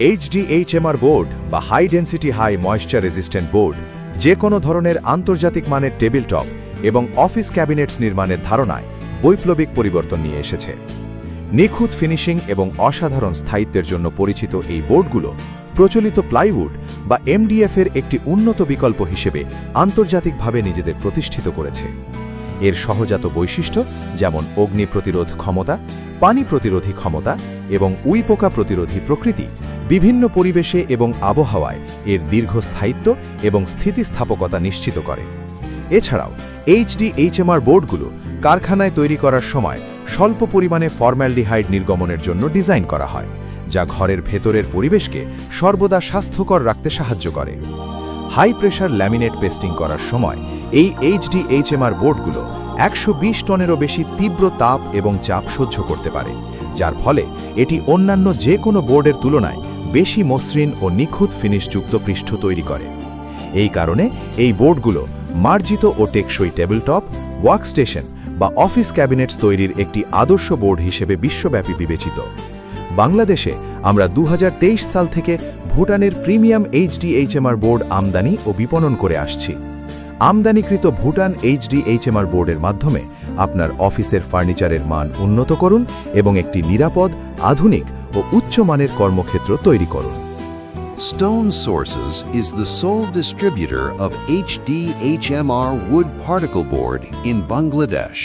HDHMR board বা high density high moisture resistant board যে কোনো ধরনের আন্তর্জাতিক মানের টেবিল টপ এবং অফিস ক্যাবিনেটস নির্মাণের ধারণায় বৈপ্লবিক পরিবর্তন নিয়ে এসেছে। নিখুঁত ফিনিশিং এবং অসাধারণ স্থায়িত্বের জন্য পরিচিত এই বোর্ডগুলো প্রচলিত প্লাইউড বা MDF এর একটি উন্নত বিকল্প হিসেবে আন্তর্জাতিকভাবে নিজেদের প্রতিষ্ঠিত করেছে। এর সহজাত বৈশিষ্ট্য যেমন অগ্নি প্রতিরোধ ক্ষমতা, পানি প্রতিরোধী ক্ষমতা এবং উইপোকা প্রতিরোধী প্রকৃতি বিভিন্ন পরিবেশে এবং আবহাওয়ায় এর দীর্ঘস্থায়িত্ব এবং স্থিতিস্থাপকতা নিশ্চিত করে। এছাড়াও HDHMR বোর্ডগুলো কারখানায় তৈরি করার সময় স্বল্প পরিমাণে ফর্মালডিহাইড নির্গমনের জন্য ডিজাইন করা হয়, যা ঘরের ভেতরের পরিবেশকে সর্বদা স্বাস্থ্যকর রাখতে সাহায্য করে। হাই প্রেশার ল্যামিনেট পেস্টিং করার সময় এই HDHMR বোর্ডগুলো 120 টনেরও বেশি তীব্র তাপ এবং চাপ সহ্য করতে পারে, যার ফলে এটি অন্যান্য যে কোনো বোর্ডের তুলনায় বেশি মসৃণ ও নিখুঁত ফিনিশযুক্ত পৃষ্ঠ তৈরি করে। এই কারণে এই বোর্ডগুলো মার্জিত ও টেকসই টেবিলটপ, ওয়ার্কস্টেশন বা অফিস ক্যাবিনেটস তৈরির একটি আদর্শ বোর্ড হিসেবে বিশ্বব্যাপী বিবেচিত। বাংলাদেশে আমরা 2023 সাল থেকে ভুটানের প্রিমিয়াম HDHMR বোর্ড আমদানি ও বিপণন করে আসছি। আমদানিকৃত ভুটান HDHMR বোর্ডের মাধ্যমে আপনার অফিসের ফার্নিচারের মান উন্নত করুন এবং একটি নিরাপদ, আধুনিক ও উচ্চমানের কর্মক্ষেত্র তৈরি করুন। Stone Sources is the sole distributor of HDHMR wood particle board in Bangladesh.